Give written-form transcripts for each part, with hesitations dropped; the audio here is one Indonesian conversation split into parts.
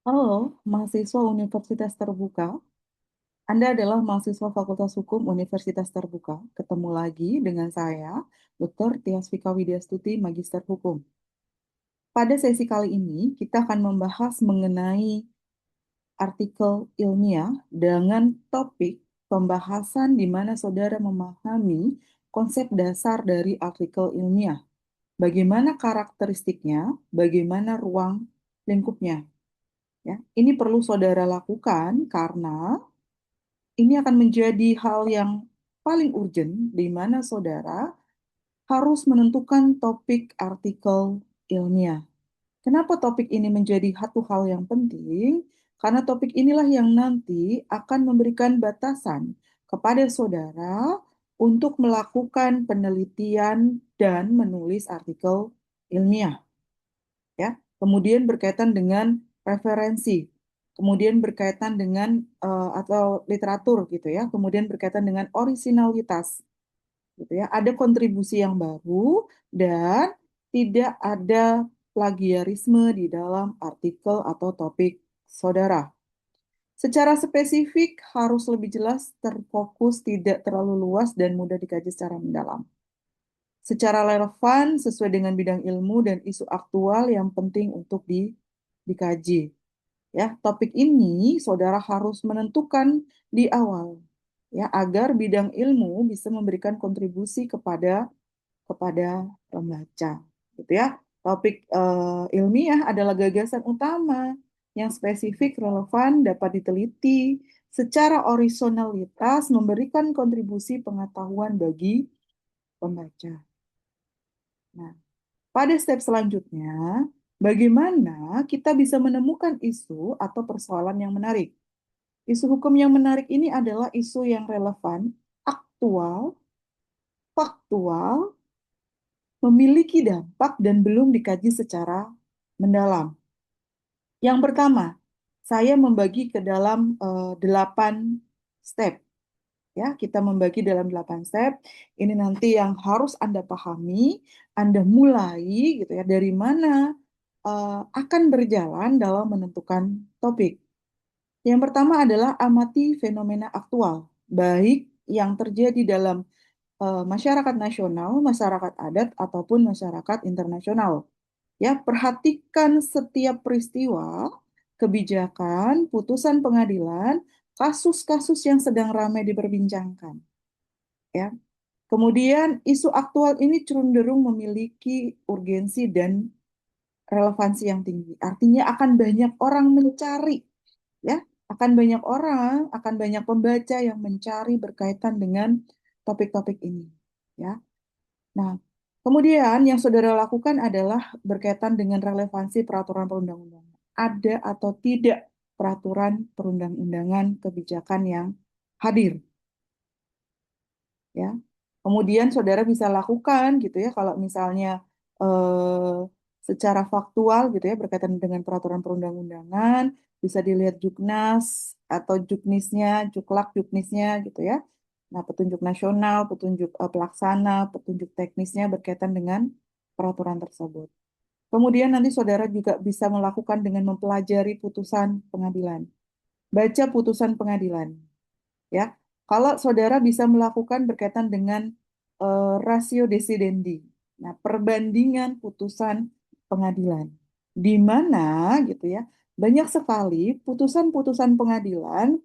Halo, mahasiswa Universitas Terbuka. Anda adalah mahasiswa Fakultas Hukum Universitas Terbuka. Ketemu lagi dengan saya, Dr. Tias Vika Widyastuti, Magister Hukum. Pada sesi kali ini, kita akan membahas mengenai artikel ilmiah dengan topik pembahasan di mana saudara memahami konsep dasar dari artikel ilmiah. Bagaimana karakteristiknya, bagaimana ruang lingkupnya. Ya, ini perlu saudara lakukan karena ini akan menjadi hal yang paling urgent di mana saudara harus menentukan topik artikel ilmiah. Kenapa topik ini menjadi satu hal yang penting? Karena topik inilah yang nanti akan memberikan batasan kepada saudara untuk melakukan penelitian dan menulis artikel ilmiah, ya. Kemudian berkaitan dengan referensi, kemudian berkaitan dengan atau literatur gitu ya, kemudian berkaitan dengan orisinalitas gitu ya. Ada kontribusi yang baru dan tidak ada plagiarisme di dalam artikel atau topik saudara. Secara spesifik harus lebih jelas, terfokus, tidak terlalu luas dan mudah dikaji secara mendalam. Secara relevan sesuai dengan bidang ilmu dan isu aktual yang penting untuk dikaji. Ya, topik ini saudara harus menentukan di awal ya agar bidang ilmu bisa memberikan kontribusi kepada pembaca gitu ya. Topik ilmiah adalah gagasan utama yang spesifik, relevan, dapat diteliti secara orisinalitas, memberikan kontribusi pengetahuan bagi pembaca. Nah, pada step selanjutnya, bagaimana kita bisa menemukan isu atau persoalan yang menarik? Isu hukum yang menarik ini adalah isu yang relevan, aktual, faktual, memiliki dampak, dan belum dikaji secara mendalam. Yang pertama, saya membagi ke dalam 8 step. Ya, kita membagi dalam 8 step. Ini nanti yang harus Anda pahami, Anda mulai gitu ya, dari mana akan berjalan dalam menentukan topik. Yang pertama adalah amati fenomena aktual, baik yang terjadi dalam masyarakat nasional, masyarakat adat, ataupun masyarakat internasional. Ya, perhatikan setiap peristiwa, kebijakan, putusan pengadilan, kasus-kasus yang sedang ramai diperbincangkan. Ya, kemudian isu aktual ini cenderung memiliki urgensi dan relevansi yang tinggi. Artinya akan banyak orang mencari, ya, akan banyak pembaca yang mencari berkaitan dengan topik-topik ini, ya. Nah, kemudian yang saudara lakukan adalah berkaitan dengan relevansi peraturan perundang-undangan. Ada atau tidak peraturan perundang-undangan kebijakan yang hadir, ya. Kemudian saudara bisa lakukan gitu ya kalau misalnya eh, secara faktual gitu ya berkaitan dengan peraturan perundang-undangan bisa dilihat Juknas atau Juknisnya, Juklak Juknisnya gitu ya. Nah, petunjuk nasional, petunjuk pelaksana, petunjuk teknisnya berkaitan dengan peraturan tersebut. Kemudian nanti saudara juga bisa melakukan dengan mempelajari putusan pengadilan. Baca putusan pengadilan ya. Kalau saudara bisa melakukan berkaitan dengan rasio desidendi. Nah, perbandingan putusan pengadilan. Di mana gitu ya, banyak sekali putusan-putusan pengadilan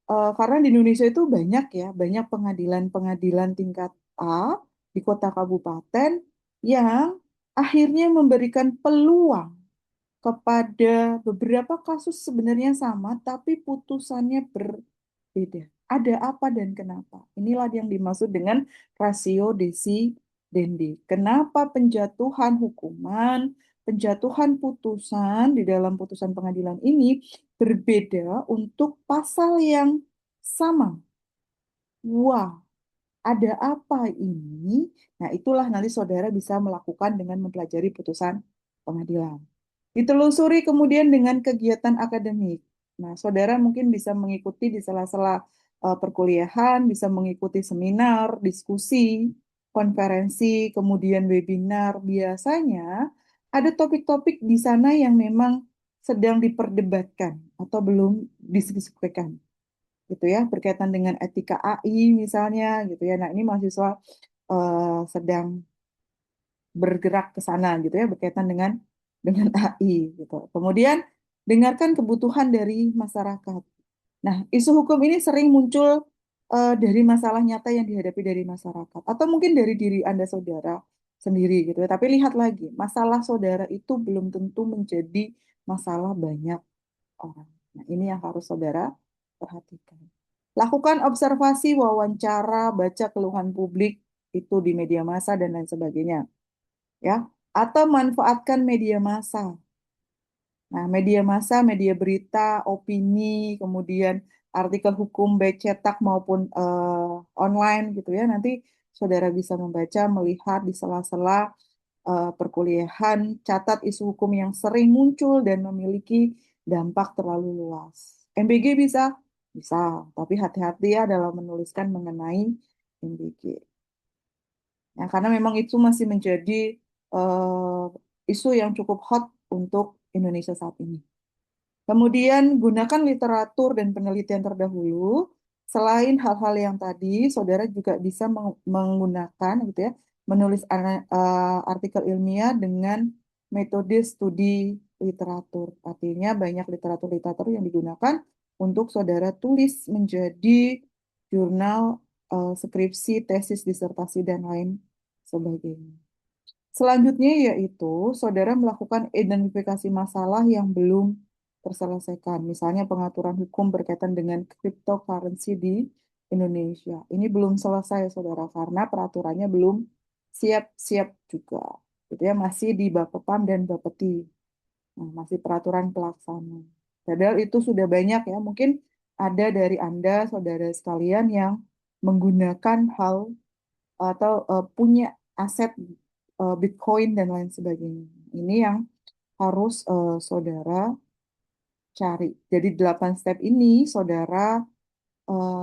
karena di Indonesia itu banyak ya, banyak pengadilan-pengadilan tingkat A di kota kabupaten yang akhirnya memberikan peluang kepada beberapa kasus sebenarnya sama, tapi putusannya berbeda. Ada apa dan kenapa? Inilah yang dimaksud dengan rasio desidendi. Kenapa penjatuhan hukuman, penjatuhan putusan di dalam putusan pengadilan ini berbeda untuk pasal yang sama? Wah, ada apa ini? Nah, itulah nanti saudara bisa melakukan dengan mempelajari putusan pengadilan. Ditelusuri kemudian dengan kegiatan akademik. Nah, saudara mungkin bisa mengikuti di sela-sela perkuliahan, bisa mengikuti seminar, diskusi, konferensi, kemudian webinar. Biasanya ada topik-topik di sana yang memang sedang diperdebatkan atau belum diskusikan gitu ya, berkaitan dengan etika AI misalnya gitu ya. Nah, ini mahasiswa sedang bergerak ke sana gitu ya, berkaitan dengan AI gitu. Kemudian dengarkan kebutuhan dari masyarakat. Nah, isu hukum ini sering muncul dari masalah nyata yang dihadapi dari masyarakat atau mungkin dari diri Anda saudara sendiri gitu ya. Tapi lihat lagi, masalah saudara itu belum tentu menjadi masalah banyak orang. Nah, ini yang harus saudara perhatikan. Lakukan observasi, wawancara, baca keluhan publik itu di media massa dan lain sebagainya, ya. Atau manfaatkan media massa. Nah, media massa, media berita, opini, kemudian artikel hukum baik cetak maupun online gitu ya. Nanti saudara bisa membaca, melihat di sela-sela perkuliahan, catat isu hukum yang sering muncul dan memiliki dampak terlalu luas. MBG bisa? Bisa, tapi hati-hati ya dalam menuliskan mengenai MBG. Ya, karena memang itu masih menjadi isu yang cukup hot untuk Indonesia saat ini. Kemudian gunakan literatur dan penelitian terdahulu. Selain hal-hal yang tadi, saudara juga bisa menggunakan gitu ya, menulis artikel ilmiah dengan metode studi literatur. Artinya banyak literatur-literatur yang digunakan untuk saudara tulis menjadi jurnal skripsi, tesis, disertasi, dan lain sebagainya. Selanjutnya yaitu saudara melakukan identifikasi masalah yang belum terselesaikan. Misalnya pengaturan hukum berkaitan dengan cryptocurrency di Indonesia. Ini belum selesai saudara karena peraturannya belum siap-siap juga. Gitu ya, masih di Bapepam dan Bapeti. Nah, masih peraturan pelaksana. Padahal itu sudah banyak ya. Mungkin ada dari Anda, saudara sekalian, yang menggunakan hal atau punya aset Bitcoin dan lain sebagainya. Ini yang harus saudara cari. Jadi 8 step ini saudara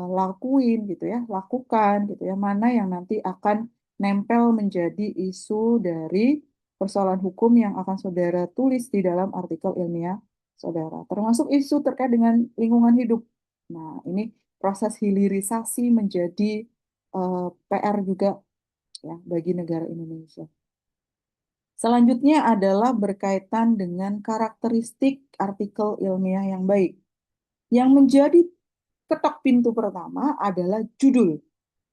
lakuin gitu ya, lakukan gitu ya. Mana yang nanti akan nempel menjadi isu dari persoalan hukum yang akan saudara tulis di dalam artikel ilmiah saudara. Termasuk isu terkait dengan lingkungan hidup. Nah, ini proses hilirisasi menjadi PR juga ya bagi negara Indonesia. Selanjutnya adalah berkaitan dengan karakteristik artikel ilmiah yang baik. Yang menjadi ketok pintu pertama adalah judul.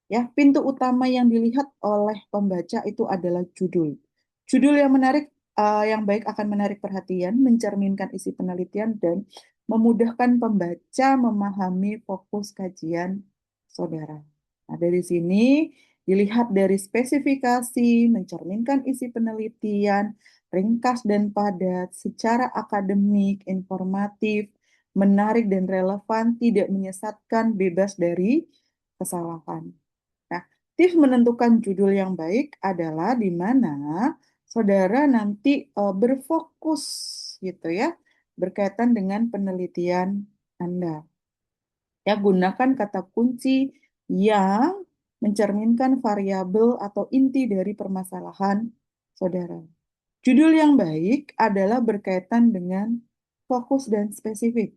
Ya, pintu utama yang dilihat oleh pembaca itu adalah judul. Judul yang menarik, yang baik akan menarik perhatian, mencerminkan isi penelitian dan memudahkan pembaca memahami fokus kajian saudara. Nah, dari sini dilihat dari spesifikasi, mencerminkan isi penelitian, ringkas dan padat, secara akademik, informatif, menarik dan relevan, tidak menyesatkan, bebas dari kesalahan. Nah, tips menentukan judul yang baik adalah di mana saudara nanti berfokus gitu ya, berkaitan dengan penelitian Anda. Ya, gunakan kata kunci yang mencerminkan variabel atau inti dari permasalahan saudara. Judul yang baik adalah berkaitan dengan fokus dan spesifik,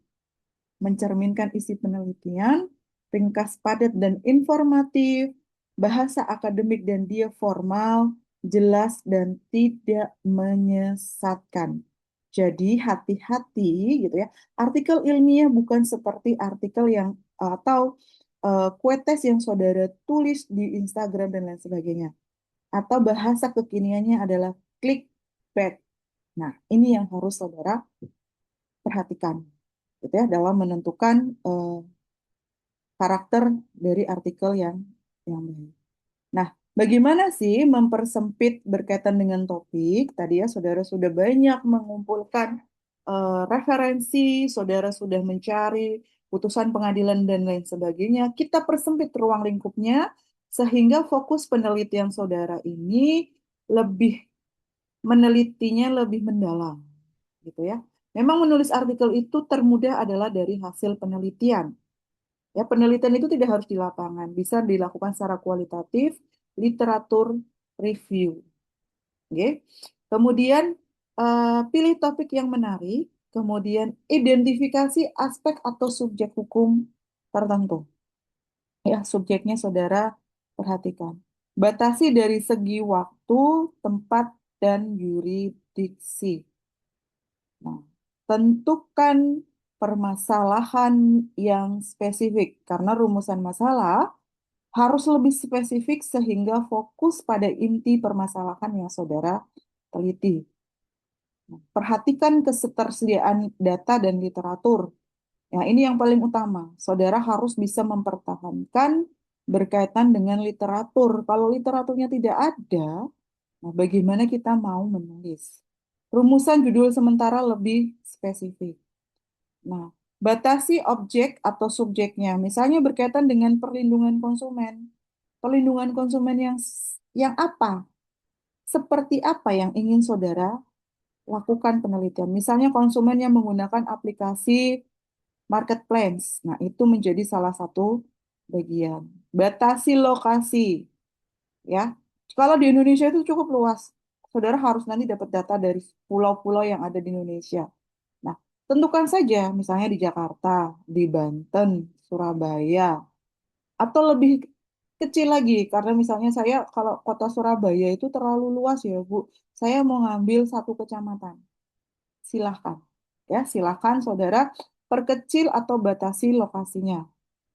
mencerminkan isi penelitian, ringkas, padat, dan informatif, bahasa akademik dan dia formal, jelas, dan tidak menyesatkan. Jadi hati-hati gitu ya. Artikel ilmiah bukan seperti artikel yang atau quotes yang saudara tulis di Instagram dan lain sebagainya. Atau bahasa kekiniannya adalah clickbait. Nah, ini yang harus saudara perhatikan gitu ya dalam menentukan karakter dari artikel yang baik. Nah, bagaimana sih mempersempit berkaitan dengan topik? Tadi ya saudara sudah banyak mengumpulkan referensi, saudara sudah mencari putusan pengadilan dan lain sebagainya. Kita persempit ruang lingkupnya sehingga fokus penelitian saudara ini lebih menelitinya lebih mendalam, gitu ya. Memang menulis artikel itu termudah adalah dari hasil penelitian. Ya, penelitian itu tidak harus di lapangan, bisa dilakukan secara kualitatif, literatur review. Oke. Kemudian pilih topik yang menarik, Kemudian identifikasi aspek atau subjek hukum tertentu. Ya, subjeknya saudara perhatikan. Batasi dari segi waktu, tempat, dan yurisdiksi. Nah, tentukan permasalahan yang spesifik karena rumusan masalah harus lebih spesifik sehingga fokus pada inti permasalahan yang saudara teliti. Perhatikan ketersediaan data dan literatur. Ya, ini yang paling utama. Saudara harus bisa mempertahankan berkaitan dengan literatur. Kalau literaturnya tidak ada, nah bagaimana kita mau menulis? Rumusan judul sementara lebih spesifik. Nah, batasi objek atau subjeknya. Misalnya berkaitan dengan perlindungan konsumen. Perlindungan konsumen yang apa? Seperti apa yang ingin saudara lakukan penelitian? Misalnya konsumen yang menggunakan aplikasi marketplace. Nah, itu menjadi salah satu bagian. Batasi lokasi, ya. Kalau di Indonesia itu cukup luas. Saudara harus nanti dapat data dari pulau-pulau yang ada di Indonesia. Nah, tentukan saja, misalnya di Jakarta, di Banten, Surabaya, atau lebih kecil lagi, karena misalnya saya kalau kota Surabaya itu terlalu luas ya, Bu. Saya mau ngambil satu kecamatan. Silahkan. Ya, silahkan saudara perkecil atau batasi lokasinya.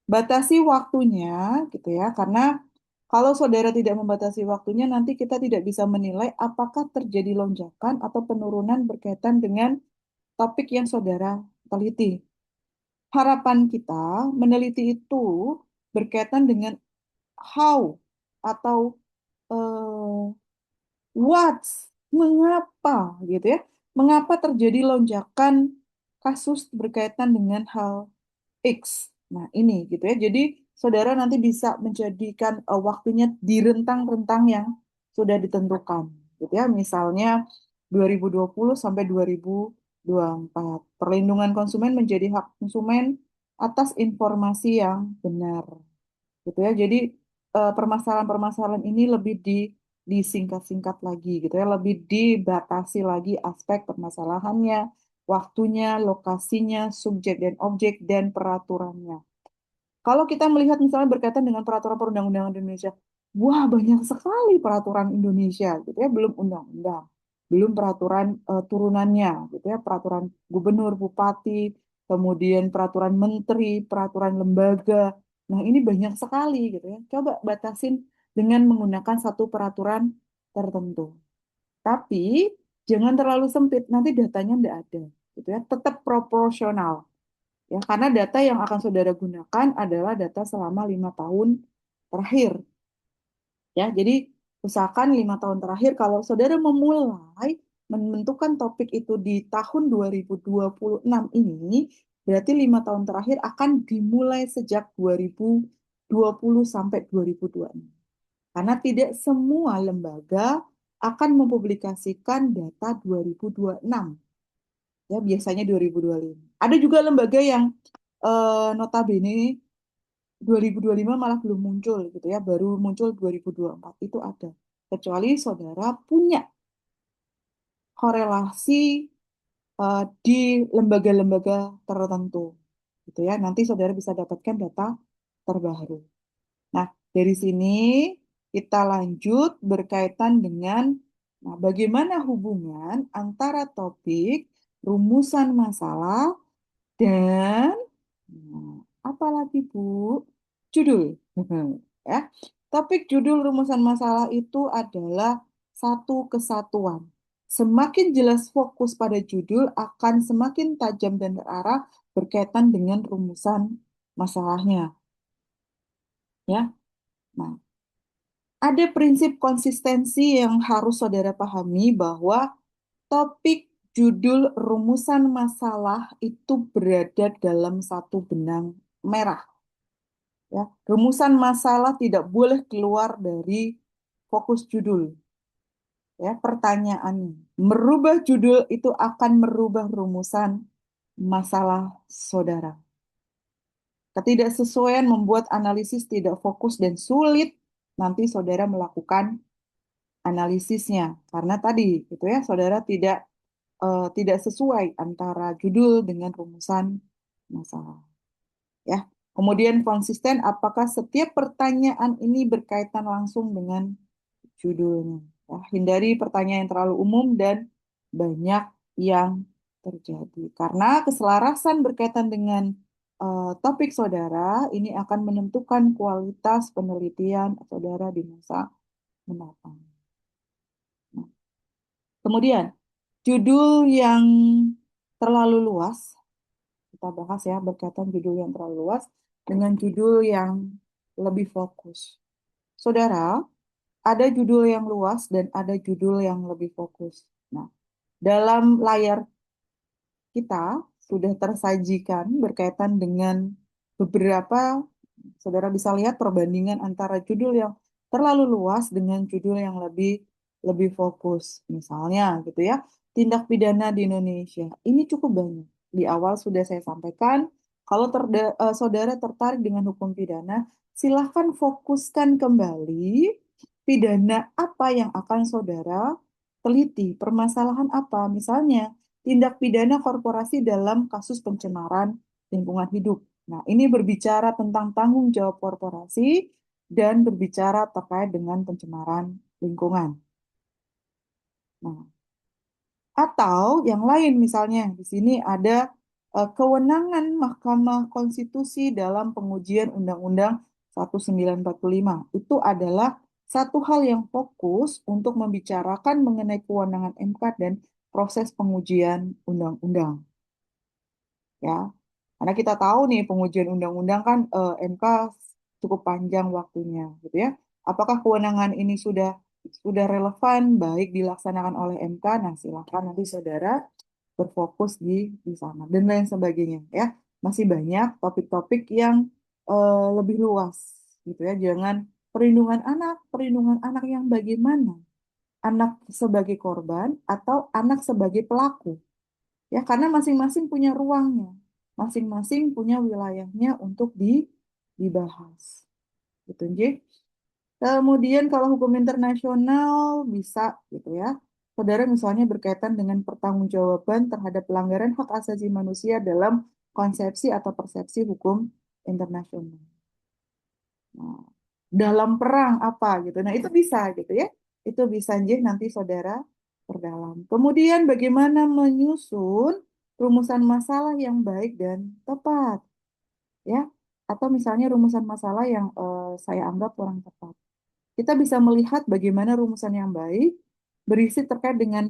Batasi waktunya gitu ya, karena kalau saudara tidak membatasi waktunya, nanti kita tidak bisa menilai apakah terjadi lonjakan atau penurunan berkaitan dengan topik yang saudara teliti. Harapan kita meneliti itu berkaitan dengan how atau eh, what, mengapa gitu ya. Mengapa terjadi lonjakan kasus berkaitan dengan hal X. Nah, ini gitu ya. Jadi, saudara nanti bisa menjadikan waktunya di rentang-rentang yang sudah ditentukan. Gitu ya. Misalnya 2020 sampai 2024. Perlindungan konsumen menjadi hak konsumen atas informasi yang benar. Gitu ya. Jadi, permasalahan-permasalahan ini lebih disingkat-singkat lagi gitu ya, lebih dibatasi lagi aspek permasalahannya, waktunya, lokasinya, subjek dan objek, dan peraturannya. Kalau kita melihat misalnya berkaitan dengan peraturan perundang-undangan di Indonesia, wah banyak sekali peraturan Indonesia, gitu ya, belum undang-undang, belum peraturan turunannya, gitu ya, peraturan gubernur, bupati, kemudian peraturan menteri, peraturan lembaga. Nah ini banyak sekali, gitu ya. Coba batasin dengan menggunakan satu peraturan tertentu. Tapi jangan terlalu sempit, nanti datanya tidak ada, gitu ya. Tetap proporsional. Ya, karena data yang akan saudara gunakan adalah data selama 5 tahun terakhir. Ya, jadi usahakan 5 tahun terakhir kalau saudara memulai menentukan topik itu di tahun 2026 ini, berarti 5 tahun terakhir akan dimulai sejak 2020 sampai 2026. Karena tidak semua lembaga akan mempublikasikan data 2026. Ya, biasanya 2025. Ada juga lembaga yang notabene 2025 malah belum muncul gitu ya, baru muncul 2024 itu ada. Kecuali saudara punya korelasi di lembaga-lembaga tertentu gitu ya. Nanti saudara bisa dapatkan data terbaru. Nah, dari sini kita lanjut berkaitan dengan bagaimana hubungan antara topik, rumusan masalah, dan apa lagi, Bu? Judul. Ya. Topik judul rumusan masalah itu adalah satu kesatuan. Semakin jelas fokus pada judul akan semakin tajam dan terarah berkaitan dengan rumusan masalahnya. Ya. Nah, ada prinsip konsistensi yang harus saudara pahami bahwa topik, judul, rumusan masalah itu berada dalam satu benang merah. Ya, rumusan masalah tidak boleh keluar dari fokus judul. Ya, pertanyaannya, merubah judul itu akan merubah rumusan masalah saudara. Ketidaksesuaian membuat analisis tidak fokus dan sulit nanti saudara melakukan analisisnya. Karena tadi, gitu ya, saudara tidak tidak sesuai antara judul dengan rumusan masalah. Ya. Kemudian konsisten apakah setiap pertanyaan ini berkaitan langsung dengan judulnya. Ya, hindari pertanyaan yang terlalu umum dan banyak yang terjadi. Karena keselarasan berkaitan dengan topik saudara ini akan menentukan kualitas penelitian saudara di masa mendatang. Nah, kemudian, judul yang terlalu luas, kita bahas ya berkaitan judul yang terlalu luas dengan judul yang lebih fokus. Saudara, ada judul yang luas dan ada judul yang lebih fokus. Nah, dalam layar kita sudah tersajikan berkaitan dengan beberapa, saudara bisa lihat perbandingan antara judul yang terlalu luas dengan judul yang lebih lebih fokus. Misalnya gitu ya, tindak pidana di Indonesia. Ini cukup banyak. Di awal sudah saya sampaikan, kalau saudara tertarik dengan hukum pidana, silahkan fokuskan kembali pidana apa yang akan saudara teliti, permasalahan apa. Misalnya, tindak pidana korporasi dalam kasus pencemaran lingkungan hidup. Nah, ini berbicara tentang tanggung jawab korporasi dan berbicara terkait dengan pencemaran lingkungan. Nah, atau yang lain misalnya di sini ada kewenangan Mahkamah Konstitusi dalam pengujian Undang-Undang 1945. Itu adalah satu hal yang fokus untuk membicarakan mengenai kewenangan MK dan proses pengujian undang-undang. Ya, karena kita tahu nih pengujian undang-undang kan MK cukup panjang waktunya, gitu ya. Apakah kewenangan ini sudah relevan baik dilaksanakan oleh MK? Nah, silakan nanti saudara berfokus di sana dan lain sebagainya, ya. Masih banyak topik-topik yang lebih luas, gitu ya. Jangan perlindungan anak yang bagaimana? Anak sebagai korban atau anak sebagai pelaku? Ya, karena masing-masing punya ruangnya, masing-masing punya wilayahnya untuk dibahas. Gitu, Nji. Kemudian kalau hukum internasional bisa gitu ya. Saudara misalnya berkaitan dengan pertanggungjawaban terhadap pelanggaran hak asasi manusia dalam konsepsi atau persepsi hukum internasional. Nah, dalam perang apa gitu. Nah, itu bisa gitu ya. Itu bisa Nji, nanti saudara perdalam. Kemudian bagaimana menyusun rumusan masalah yang baik dan tepat, ya. Atau misalnya rumusan masalah yang saya anggap kurang tepat. Kita bisa melihat bagaimana rumusan yang baik berisi terkait dengan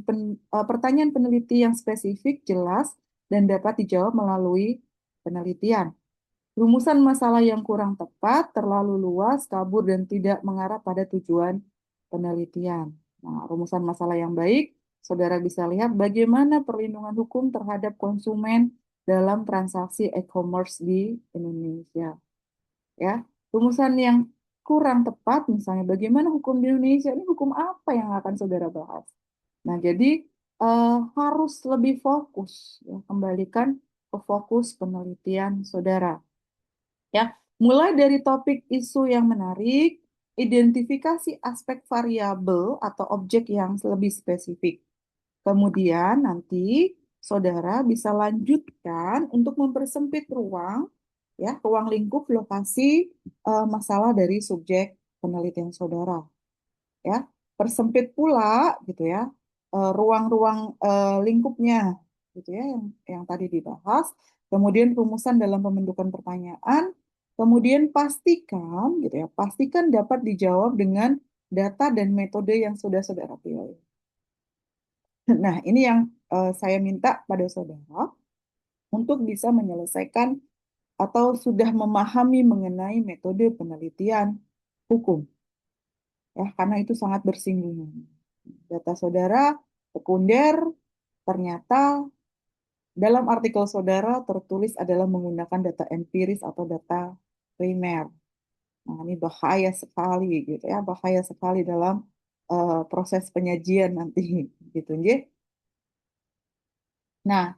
pertanyaan peneliti yang spesifik, jelas, dan dapat dijawab melalui penelitian. Rumusan masalah yang kurang tepat, terlalu luas, kabur, dan tidak mengarah pada tujuan penelitian. Nah, rumusan masalah yang baik, saudara bisa lihat bagaimana perlindungan hukum terhadap konsumen dalam transaksi e-commerce di Indonesia. Ya, rumusan yang kurang tepat, misalnya bagaimana hukum di Indonesia, ini hukum apa yang akan saudara bahas? Nah, jadi harus lebih fokus, ya, kembalikan ke fokus penelitian saudara. Ya, mulai dari topik isu yang menarik, identifikasi aspek variabel atau objek yang lebih spesifik. Kemudian nanti saudara bisa lanjutkan untuk mempersempit ruang, ya, ruang lingkup lokasi masalah dari subjek penelitian saudara, ya. Persempit pula gitu ya ruang-ruang lingkupnya gitu ya yang tadi dibahas. Kemudian rumusan dalam pembentukan pertanyaan, kemudian pastikan dapat dijawab dengan data dan metode yang sudah saudara pilih. Nah, ini yang saya minta pada saudara untuk bisa menyelesaikan atau sudah memahami mengenai metode penelitian hukum, ya, karena itu sangat bersinggungan. Data saudara sekunder ternyata dalam artikel saudara tertulis adalah menggunakan data empiris atau data primer. Nah, ini bahaya sekali gitu ya, bahaya sekali dalam proses penyajian nanti gitu, nggih. Nah,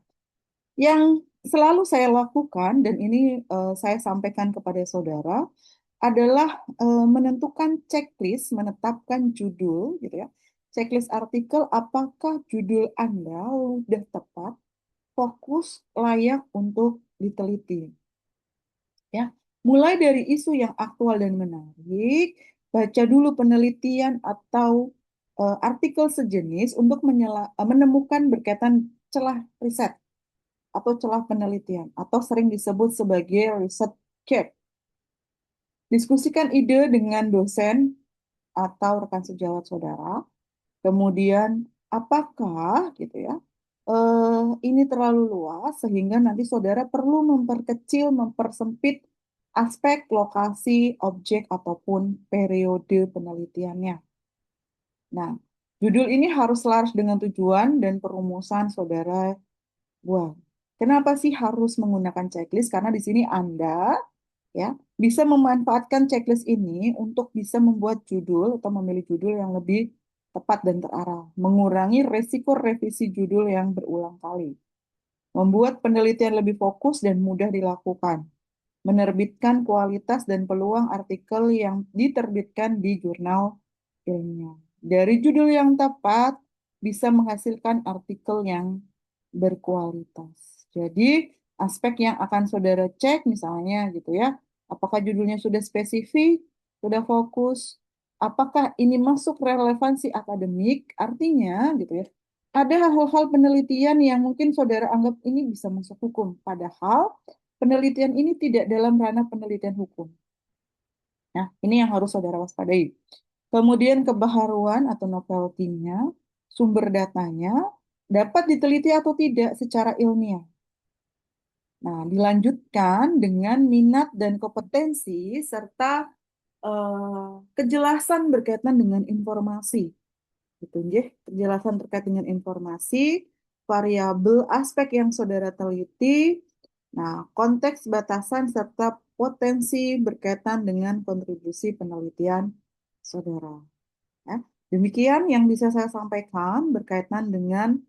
yang selalu saya lakukan dan ini saya sampaikan kepada saudara adalah menentukan checklist, menetapkan judul gitu ya, checklist artikel, apakah judul Anda sudah tepat, fokus, layak untuk diteliti. Ya, mulai dari isu yang aktual dan menarik, baca dulu penelitian atau artikel sejenis untuk menemukan berkaitan celah riset atau celah penelitian atau sering disebut sebagai research gap. Diskusikan ide dengan dosen atau rekan sejawat saudara. Kemudian apakah gitu ya ini terlalu luas sehingga nanti saudara perlu memperkecil, mempersempit aspek, lokasi, objek ataupun periode penelitiannya. Nah, judul ini harus selaras dengan tujuan dan perumusan saudara buat. Kenapa sih harus menggunakan checklist? Karena di sini Anda ya bisa memanfaatkan checklist ini untuk bisa membuat judul atau memilih judul yang lebih tepat dan terarah, mengurangi resiko revisi judul yang berulang kali, membuat penelitian lebih fokus dan mudah dilakukan, menerbitkan kualitas dan peluang artikel yang diterbitkan di jurnal ilmiah. Dari judul yang tepat bisa menghasilkan artikel yang berkualitas. Jadi, aspek yang akan saudara cek misalnya gitu ya, apakah judulnya sudah spesifik, sudah fokus, apakah ini masuk relevansi akademik, artinya gitu ya. Ada hal-hal penelitian yang mungkin saudara anggap ini bisa masuk hukum, padahal penelitian ini tidak dalam ranah penelitian hukum. Nah, ini yang harus saudara waspadai. Kemudian kebaharuan atau novelty-nya, sumber datanya, dapat diteliti atau tidak secara ilmiah. Nah, dilanjutkan dengan minat dan kompetensi serta kejelasan berkaitan dengan informasi. Gitu, nggih. Kejelasan terkait dengan informasi, variabel aspek yang saudara teliti, nah, konteks batasan serta potensi berkaitan dengan kontribusi penelitian saudara. Ya. Demikian yang bisa saya sampaikan berkaitan dengan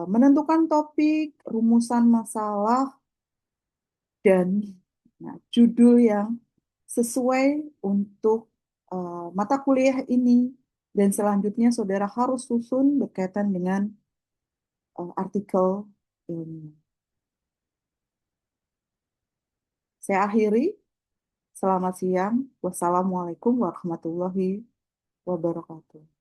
menentukan topik, rumusan masalah, dan nah, judul yang sesuai untuk mata kuliah ini. Dan selanjutnya saudara harus susun berkaitan dengan artikel ilmiah. Saya akhiri. Selamat siang. Wassalamualaikum warahmatullahi wabarakatuh.